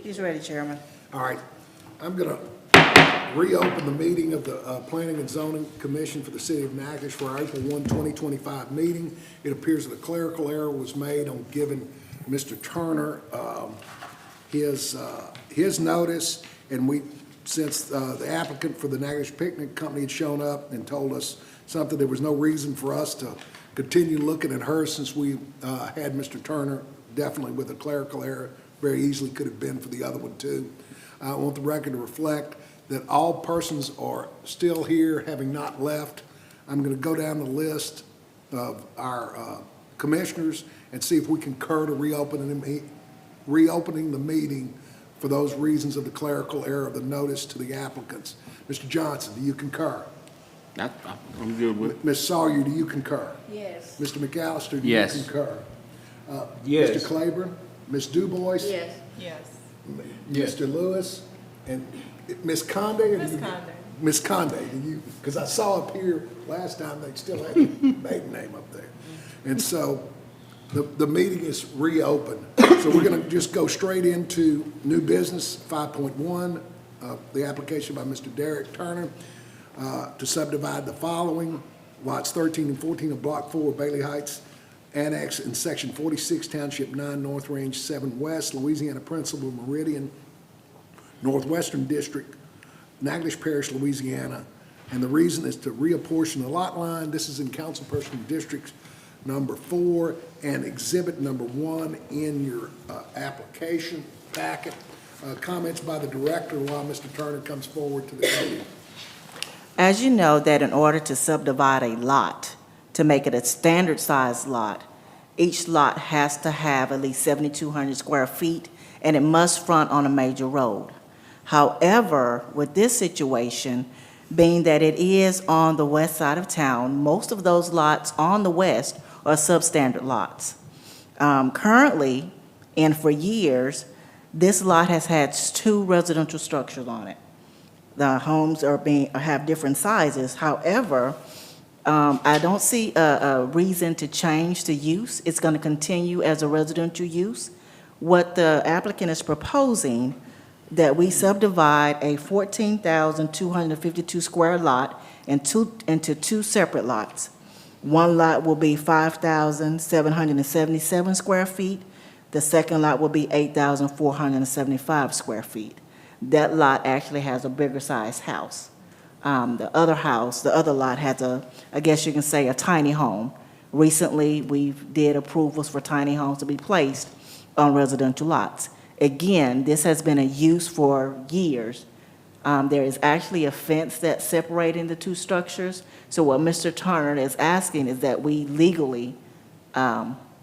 He's ready, Chairman. All right, I'm going to reopen the meeting of the Planning and Zoning Commission for the City of Natchitoches for our April 1, 2025 meeting. It appears that a clerical error was made on giving Mr. Turner his notice, and since the applicant for the Natchitoches Picnic Company had shown up and told us something, there was no reason for us to continue looking at her since we had Mr. Turner definitely with a clerical error. Very easily could have been for the other one too. I want the record to reflect that all persons are still here, having not left. I'm going to go down the list of our commissioners and see if we concur to reopening the meeting for those reasons of the clerical error of the notice to the applicants. Mr. Johnson, do you concur? I'm good with it. Ms. Sawyer, do you concur? Yes. Mr. McAllister, do Yes. you concur? Yes. Mr. Claiborne, Ms. DuBois? Yes. Yes. Mr. Lewis, and Ms. Conde? or Ms. do you- Conde. Ms. Conde, do you, because I saw up here last time they still had the maiden name up there. And so the meeting is reopened. So we're going to just go straight into new business, 5.1, the application by Mr. Derek Turner to subdivide the following: lots 13 and 14 of Block 4, Bailey Heights, Annex in Section 46, Township 9, North Range 7 West, Louisiana Principal Meridian, Northwestern District, Natchitoches Parish, Louisiana. And the reason is to reapportion the lot line. This is in Councilperson District number 4 and Exhibit number 1 in your application packet. Comments by the director while Mr. Turner comes forward to the podium. As you know, that in order to subdivide a lot, to make it a standard size lot, each lot has to have at least 7,200 square feet, and it must front on a major road. However, with this situation, being that it is on the west side of town, most of those lots on the west are substandard lots. Currently, and for years, this lot has had 2 residential structures on it. The homes have different sizes. However, I don't see a reason to change the use. It's going to continue as a residential use. What the applicant is proposing, that we subdivide a 14,252 square lot into 2 separate lots. One lot will be 5,777 square feet. The second lot will be 8,475 square feet. That lot actually has a bigger size house. The other lot has I guess you can say, a tiny home. Recently, we did approvals for tiny homes to be placed on residential lots. Again, this has been a use for years. There is actually a fence that's separating the 2 structures. So what Mr. Turner is asking is that we legally,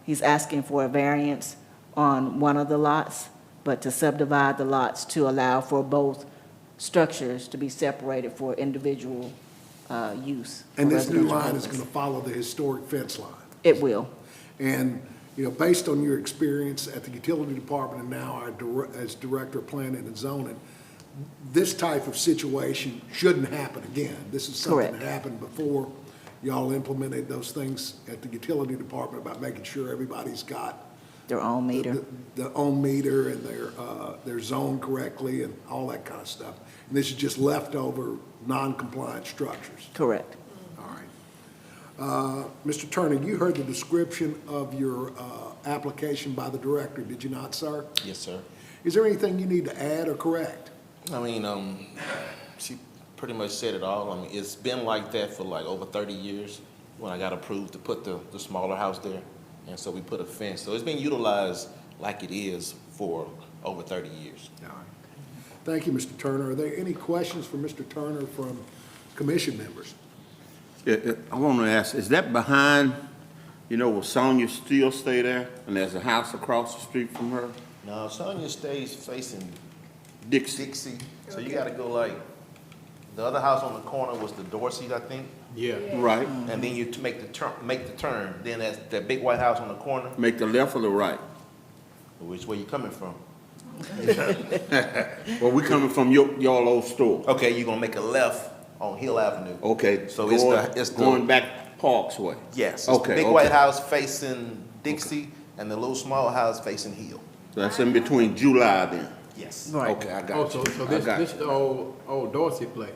he's asking for a variance on one of the lots, but to subdivide the lots to allow for both structures to be separated for individual use. And this new residential line is purpose. going to follow the historic fence line. It will. And, you know, based on your experience at the utility department and now as director of planning and zoning, this type of situation shouldn't happen again. This is something Correct. that happened before y'all implemented those things at the utility department about making sure everybody's got Their own meter. the own meter and they're zoned correctly and all that kind of stuff. And this is just leftover non-compliant structures. Correct. All right. Mr. Turner, you heard the description of your application by the director, did you not, sir? Yes, sir. Is there anything you need to add or correct? I mean, she pretty much said it all. I mean, it's been like that for like over 30 years when I got approved to put the smaller house there. And so we put a fence. So it's been utilized like it is for over 30 years. All right. Thank you, Mr. Turner. Are there any questions for Mr. Turner from commission members? I want to ask, is that behind, will Sonia still stay there? And there's a house across the street from her? Now, Sonia stays facing Dixie. So you got to go like, the other house on the corner was the Dorsey, I think. Yeah. Right. And then you make the turn. Then that's that big white house on the corner. Make the left or the right? Which way you coming from? Well, we coming from y'all old store. Okay, you're gonna make a left on Hill Avenue. Okay. So it's going back Parks Way. Yes. It's Okay. the big white house facing Dixie and the little small house facing Hill. So that's in between July then. Yes. Right. Okay, I got Oh, you. so I this, got this you. the old Dorsey place?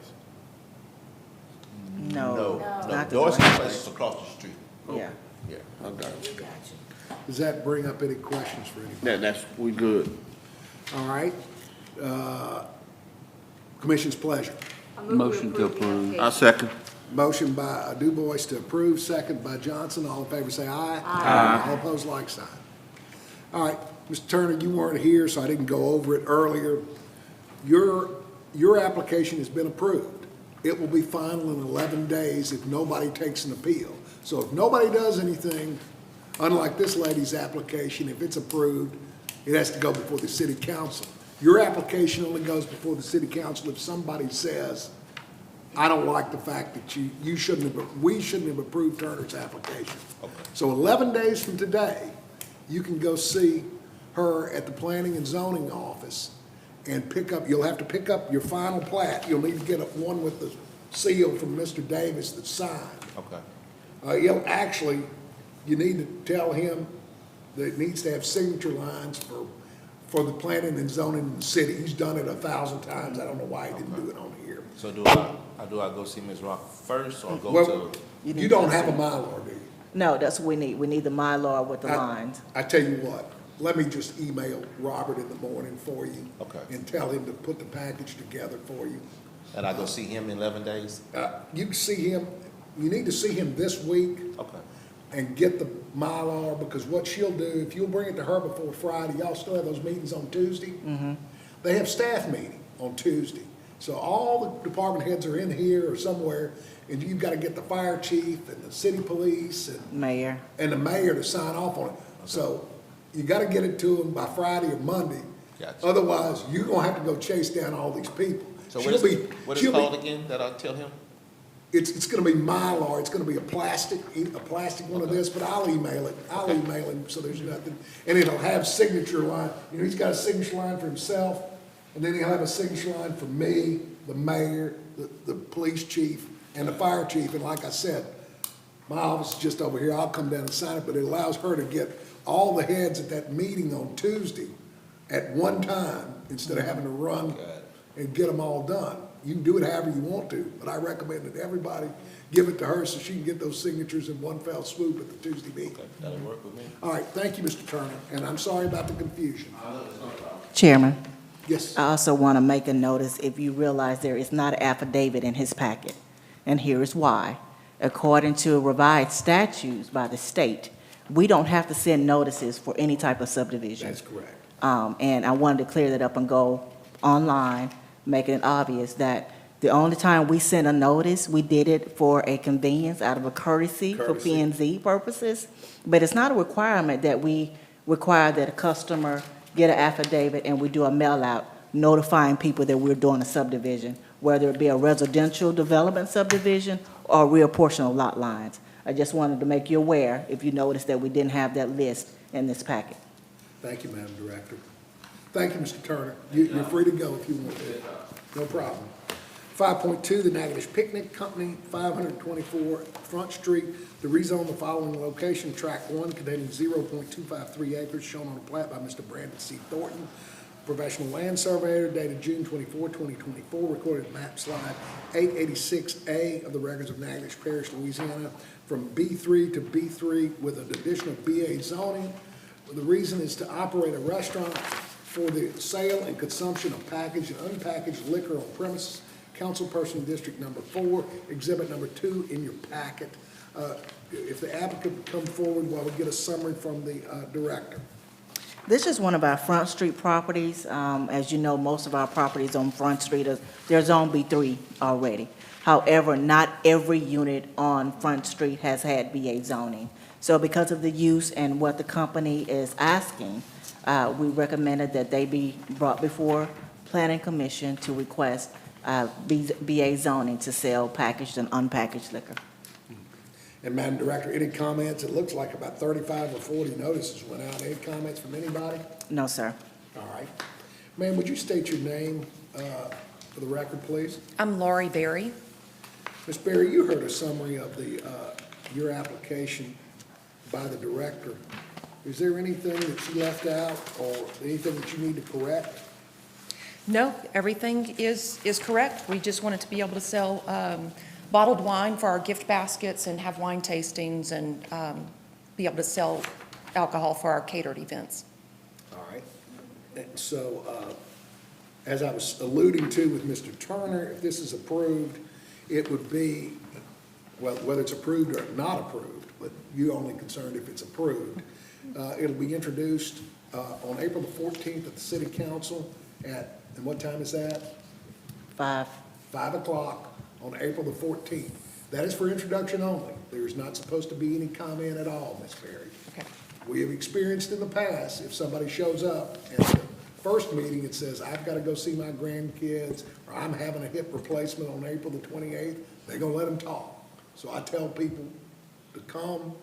No, No, not the Dorsey one. Place is across the street. Yeah. Yeah. I got you. Does that bring up any questions for anybody? We good. All right. Commission's pleasure. Motion to approve. I second. Motion by Du Bois to approve, second by Johnson. All in favor say aye. Aye. All opposed, like sign. All right, Mr. Turner, you weren't here, so I didn't go over it earlier. Your application has been approved. It will be final in 11 days if nobody takes an appeal. So if nobody does anything, unlike this lady's application, if it's approved, it has to go before the city council. Your application only goes before the city council if somebody says, I don't like the fact that we shouldn't have approved Turner's application. Okay. So 11 days from today, you can go see her at the planning and zoning office and you'll have to pick up your final plat. You'll need to get one with the seal from Mr. Davis that's signed. Okay. You need to tell him that it needs to have signature lines for the planning and zoning in the city. He's done it 1,000 times. I don't know why he didn't do it on here. So do I go see Ms. Rock first or go Well, to? you don't have a Mylar, do you? No, that's what we need. We need the Mylar with the lines. I tell you what, let me just email Robert in the morning for you. Okay. And tell him to put the package together for you. And I go see him in 11 days? You can see him, you need to see him this week Okay. and get the Mylar, because what she'll do, if you'll bring it to her before Friday, y'all still have those meetings on Tuesday? They have staff meeting on Tuesday. So all the department heads are in here or somewhere, and you've got to get the fire chief and the city police Mayor. and the mayor to sign off on it. So you got to get it to them by Friday or Monday. Gotcha. Otherwise, you're going to have to go chase down all these people. So She'll be- what is she'll it be- called again that I'll tell him? It's going to be Mylar. It's going to be a plastic one of this, but I'll email it. I'll email him so there's nothing. And it'll have signature line. You know, he's got a signature line for himself, and then he'll have a signature line for me, the mayor, the police chief, and the fire chief. And like I said, my office is just over here. I'll come down and sign it, but it allows her to get all the heads at that meeting on Tuesday at one time instead of having to run and get them all done. You can do it however you want to, but I recommend that everybody give it to her so she can get those signatures in one fell swoop at the Tuesday meeting. Okay, that'll work with me. All right, thank you, Mr. Turner, and I'm sorry about the confusion. Chairman, Yes, I also want to make a notice, if you realize there is not an affidavit in his packet, and here is why. According to revised statutes by the state, we don't have to send notices for any type of subdivision. that's correct. And I wanted to clear that up and go online, making it obvious that the only time we sent a notice, we did it for a convenience out of a courtesy for Courtesy. P&Z purposes. But it's not a requirement that we require that a customer get an affidavit and we do a mail out notifying people that we're doing a subdivision, whether it be a residential development subdivision or a real portion of lot lines. I just wanted to make you aware, if you noticed that we didn't have that list in this packet. Thank you, Madam Director. Thank you, Mr. Turner. You're free to go if you want to. No problem. 5.2, the Natchitoches Picnic Company, 524 Front Street, to rezone the following location, Tract 1 containing 0.253 acres, shown on a plat by Mr. Brandon C. Thornton, professional land surveyor, dated June 24, 2024, recorded map slide 886A of the records of Natchitoches Parish, Louisiana, from B3 to B3 with an additional BA zoning. The reason is to operate a restaurant for the sale and consumption of packaged and unpackaged liquor on premises. Councilperson District Number 4, Exhibit Number 2 in your packet. If the applicant would come forward while we get a summary from the director. This is one of our Front Street properties. As you know, most of our properties on Front Street, they're Zone B3 already. However, not every unit on Front Street has had BA zoning. So because of the use and what the company is asking, we recommended that they be brought before Planning Commission to request BA zoning to sell packaged and unpackaged liquor. And Madam Director, any comments? It looks like about 35 or 40 notices went out. Any comments from anybody? No, sir. All right. Ma'am, would you state your name for the record, please? I'm Lori Berry. Ms. Berry, you heard a summary of your application by the director. Is there anything that she left out or anything that you need to correct? No, everything is correct. We just wanted to be able to sell bottled wine for our gift baskets and have wine tastings and be able to sell alcohol for our catered events. All right. And so, as I was alluding to with Mr. Turner, if this is approved, it would be, well, whether it's approved or not approved, but you're only concerned if it's approved. It'll be introduced on April the 14th at the City Council at, and what time is that? 5. 5 o'clock on April the 14th. That is for introduction only. There's not supposed to be any comment at all, Ms. Perry. Okay. We have experienced in the past, if somebody shows up at the first meeting and says, I've got to go see my grandkids, or I'm having a hip replacement on April the 28th, they're going to let them talk. So I tell people to come,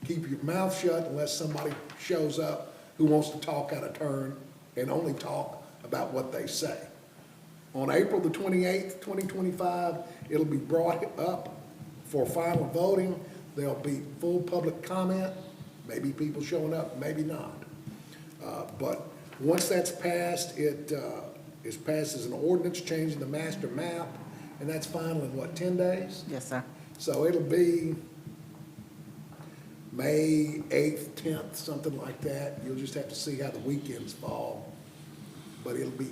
keep your mouth shut unless somebody shows up who wants to talk out of turn and only talk about what they say. On April the 28th, 2025, it'll be brought up for final voting. There'll be full public comment, maybe people showing up, maybe not. But once that's passed, it is passed as an ordinance changing the master map, and that's final in what, 10 days? Yes, sir. So it'll be May 8th, 10th, something like that. You'll just have to see how the weekends fall. But it'll be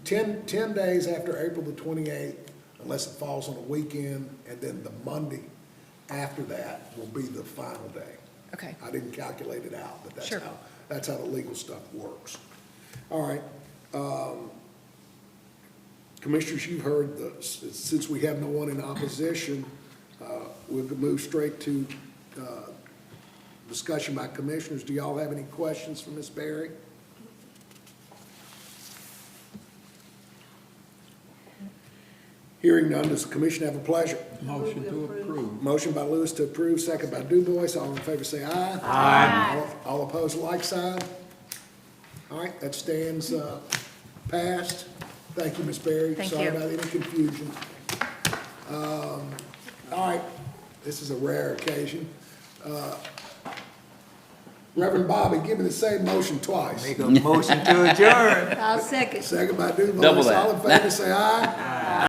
10 days after April the 28th, unless it falls on a weekend, and then the Monday after that will be the final day. Okay. I didn't calculate it out, but Sure. that's how the legal stuff works. All right. Commissioners, you've heard, since we have no one in opposition, we'll move straight to discussion by commissioners. Do y'all have any questions for Ms. Berry? Hearing none, does the commission have a pleasure? Motion to approve. Motion by Lewis to approve, second by DuBois. All in favor say aye. Aye. All opposed, like sign. All right, that stands passed. Thank you, Ms. Berry. Thank Sorry you. about any confusion. All right, this is a rare occasion. Reverend Bobby, give me the same motion twice. Make a motion to adjourn. I'll second. Second by DuBois. Double that. All in favor say aye.